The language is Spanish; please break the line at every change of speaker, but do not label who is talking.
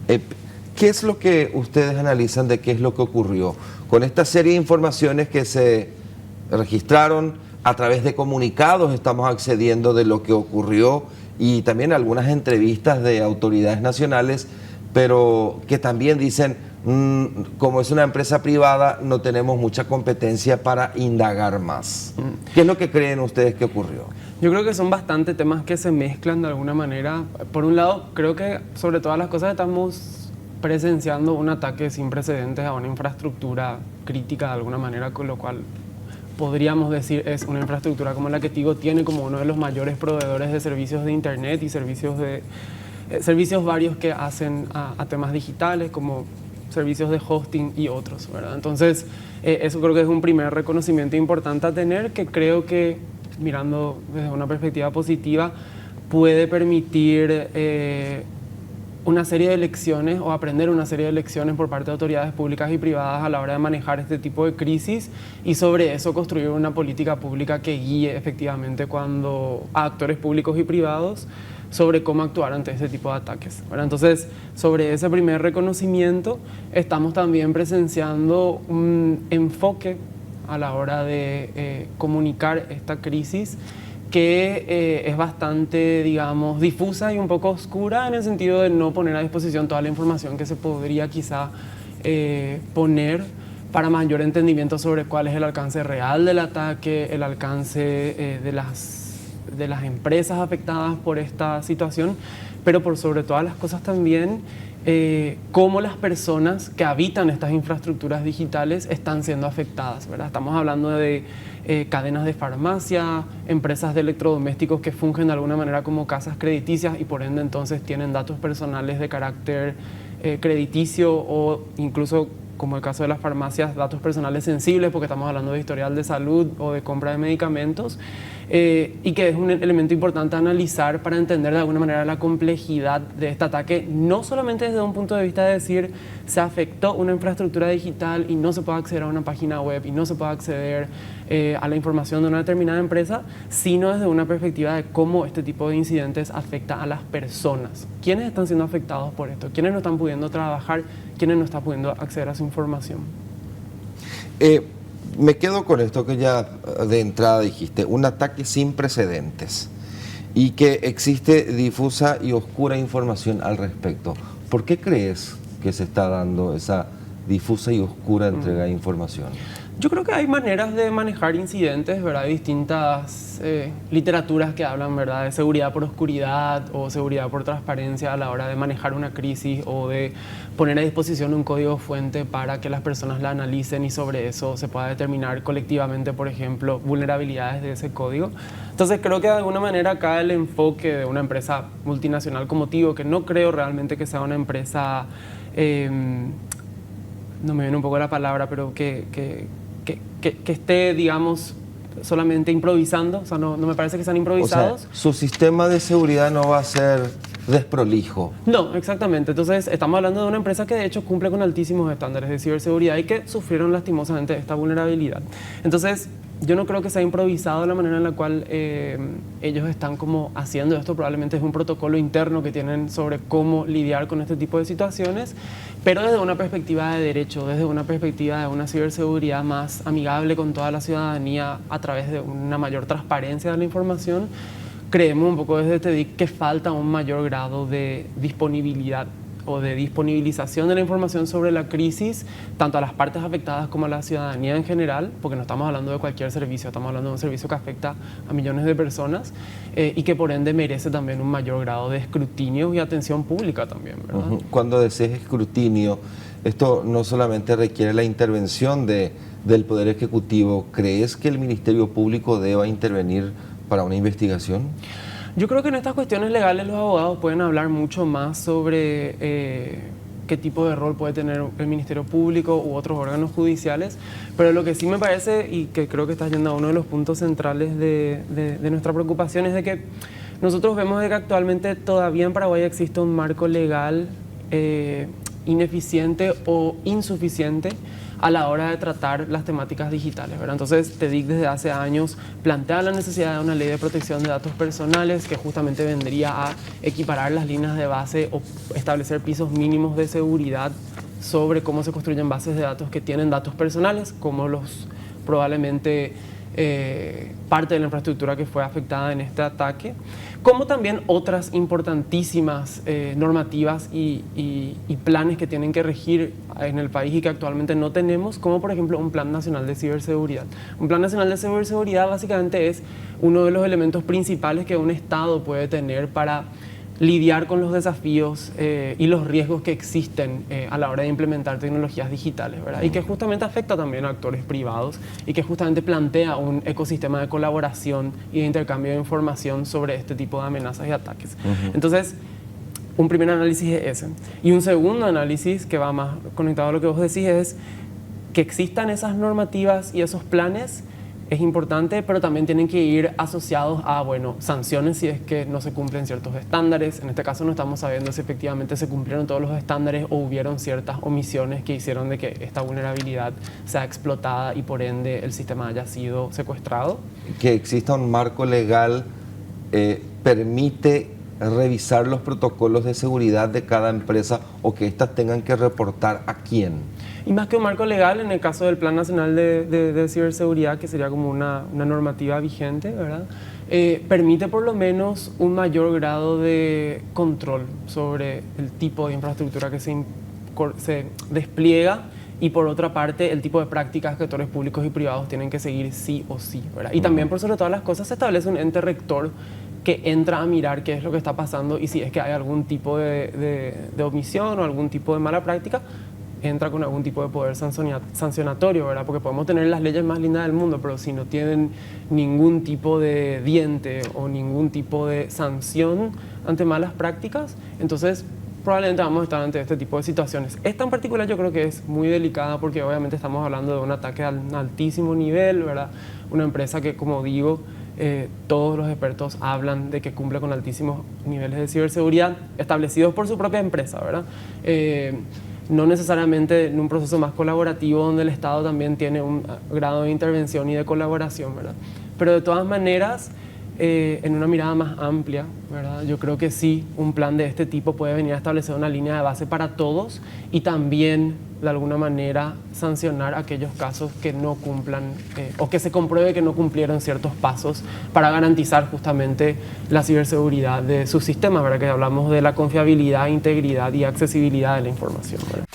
Eh, ¿Qué es lo que ustedes analizan de qué es lo que ocurrió? Con esta serie de informaciones que se registraron a través de comunicados, estamos accediendo de lo que ocurrió y también algunas entrevistas de autoridades nacionales, pero que también dicen, como es una empresa privada, no tenemos mucha competencia para indagar más. ¿Qué es lo que creen ustedes que ocurrió?
Yo creo que son bastante temas que se mezclan de alguna manera. Por un lado, creo que sobre todas las cosas estamos presenciando un ataque sin precedentes a una infraestructura crítica de alguna manera, con lo cual podríamos decir es una infraestructura como la que Tigo tiene como uno de los mayores proveedores de servicios de internet y servicios varios que hacen a temas digitales como servicios de hosting y otros, ¿verdad? Entonces, eso creo que es un primer reconocimiento importante a tener, que creo que, mirando desde una perspectiva positiva, puede permitir una serie de lecciones o aprender una serie de lecciones por parte de autoridades públicas y privadas a la hora de manejar este tipo de crisis y sobre eso construir una política pública que guíe efectivamente a actores públicos y privados sobre cómo actuar ante este tipo de ataques, ¿verdad? Entonces, sobre ese primer reconocimiento, estamos también presenciando un enfoque a la hora de comunicar esta crisis que es bastante, digamos, difusa y un poco oscura en el sentido de no poner a disposición toda la información que se podría quizá poner para mayor entendimiento sobre cuál es el alcance real del ataque, el alcance de las empresas afectadas por esta situación, pero por sobre todas las cosas también cómo las personas que habitan estas infraestructuras digitales están siendo afectadas, ¿verdad? Estamos hablando de cadenas de farmacia, empresas de electrodomésticos que fungen de alguna manera como casas crediticias y por ende entonces tienen datos personales de carácter crediticio o incluso, como el caso de las farmacias, datos personales sensibles porque estamos hablando de historial de salud o de compra de medicamentos y que es un elemento importante a analizar para entender de alguna manera la complejidad de este ataque, no solamente desde un punto de vista de decir se afectó una infraestructura digital y no se puede acceder a una página web y no se puede acceder a la información de una determinada empresa, sino desde una perspectiva de cómo este tipo de incidentes afecta a las personas. ¿Quiénes están siendo afectados por esto? ¿Quiénes no están pudiendo trabajar? ¿Quiénes no están pudiendo acceder a su información?
Me quedo con esto que ya de entrada dijiste, un ataque sin precedentes y que existe difusa y oscura información al respecto. ¿Por qué crees que se está dando esa difusa y oscura entrega de información?
Yo creo que hay maneras de manejar incidentes, ¿verdad? Hay distintas literaturas que hablan, ¿verdad?, de seguridad por oscuridad o seguridad por transparencia a la hora de manejar una crisis o de poner a disposición un código fuente para que las personas la analicen y sobre eso se pueda determinar colectivamente, por ejemplo, vulnerabilidades de ese código. Entonces creo que de alguna manera acá el enfoque de una empresa multinacional como Tigo, que no creo realmente que sea una empresa, no me viene un poco la palabra, pero que esté, digamos, solamente improvisando, o sea, no me parece que sean improvisados.
O sea, su sistema de seguridad no va a ser desprolijo.
No, exactamente. Entonces, estamos hablando de una empresa que de hecho cumple con altísimos estándares de ciberseguridad y que sufrieron lastimosamente esta vulnerabilidad. Entonces, yo no creo que sea improvisado la manera en la cual ellos están como haciendo esto. Probablemente es un protocolo interno que tienen sobre cómo lidiar con este tipo de situaciones, pero desde una perspectiva de derecho, desde una perspectiva de una ciberseguridad más amigable con toda la ciudadanía a través de una mayor transparencia de la información, creemos un poco desde TEDIC que falta un mayor grado de disponibilidad o de disponibilización de la información sobre la crisis, tanto a las partes afectadas como a la ciudadanía en general, porque no estamos hablando de cualquier servicio, estamos hablando de un servicio que afecta a millones de personas y que por ende merece también un mayor grado de escrutinio y atención pública también, ¿verdad?
Cuando decís escrutinio, esto no solamente requiere la intervención del Poder Ejecutivo. ¿Crees que el Ministerio Público deba intervenir para una investigación?
Yo creo que en estas cuestiones legales los abogados pueden hablar mucho más sobre qué tipo de rol puede tener el Ministerio Público u otros órganos judiciales, pero lo que sí me parece, y que creo que está yendo a uno de los puntos centrales de nuestra preocupación, es de que nosotros vemos de que actualmente todavía en Paraguay existe un marco legal ineficiente o insuficiente a la hora de tratar las temáticas digitales, ¿verdad? Entonces, TEDIC desde hace años plantea la necesidad de una ley de protección de datos personales que justamente vendría a equiparar las líneas de base o establecer pisos mínimos de seguridad sobre cómo se construyen bases de datos que tienen datos personales, como los probablemente parte de la infraestructura que fue afectada en este ataque, como también otras importantísimas normativas y planes que tienen que regir en el país y que actualmente no tenemos, como por ejemplo un Plan Nacional de Ciberseguridad. Un Plan Nacional de Ciberseguridad básicamente es uno de los elementos principales que un Estado puede tener para lidiar con los desafíos y los riesgos que existen a la hora de implementar tecnologías digitales, ¿verdad? Y que justamente afecta también a actores privados y que justamente plantea un ecosistema de colaboración y de intercambio de información sobre este tipo de amenazas y ataques. Entonces, un primer análisis es ese. Y un segundo análisis, que va más conectado a lo que vos decís, es que existan esas normativas y esos planes es importante, pero también tienen que ir asociados a, bueno, sanciones si es que no se cumplen ciertos estándares. En este caso no estamos sabiendo si efectivamente se cumplieron todos los estándares o hubieron ciertas omisiones que hicieron de que esta vulnerabilidad sea explotada y por ende el sistema haya sido secuestrado.
Que exista un marco legal permite revisar los protocolos de seguridad de cada empresa o que éstas tengan que reportar a quién.
Y más que un marco legal, en el caso del Plan Nacional de Ciberseguridad, que sería como una normativa vigente, ¿verdad? Permite por lo menos un mayor grado de control sobre el tipo de infraestructura que se despliega y por otra parte el tipo de prácticas que actores públicos y privados tienen que seguir sí o sí, ¿verdad? Y también por sobre todas las cosas se establece un ente rector que entra a mirar qué es lo que está pasando y si es que hay algún tipo de omisión o algún tipo de mala práctica, entra con algún tipo de poder sancionatorio, ¿verdad? Porque podemos tener las leyes más lindas del mundo, pero si no tienen ningún tipo de diente o ningún tipo de sanción ante malas prácticas, entonces probablemente vamos a estar ante este tipo de situaciones. Esta en particular yo creo que es muy delicada porque obviamente estamos hablando de un ataque a un altísimo nivel, ¿verdad? Una empresa que, como digo, todos los expertos hablan de que cumple con altísimos niveles de ciberseguridad establecidos por su propia empresa, ¿verdad? No necesariamente en un proceso más colaborativo donde el Estado también tiene un grado de intervención y de colaboración, ¿verdad? Pero de todas maneras, en una mirada más amplia, ¿verdad? Yo creo que sí, un plan de este tipo puede venir a establecer una línea de base para todos y también, de alguna manera, sancionar aquellos casos que no cumplan o que se compruebe que no cumplieron ciertos pasos para garantizar justamente la ciberseguridad de sus sistemas, ¿verdad? Que hablamos de la confiabilidad, integridad y accesibilidad de la información, ¿verdad?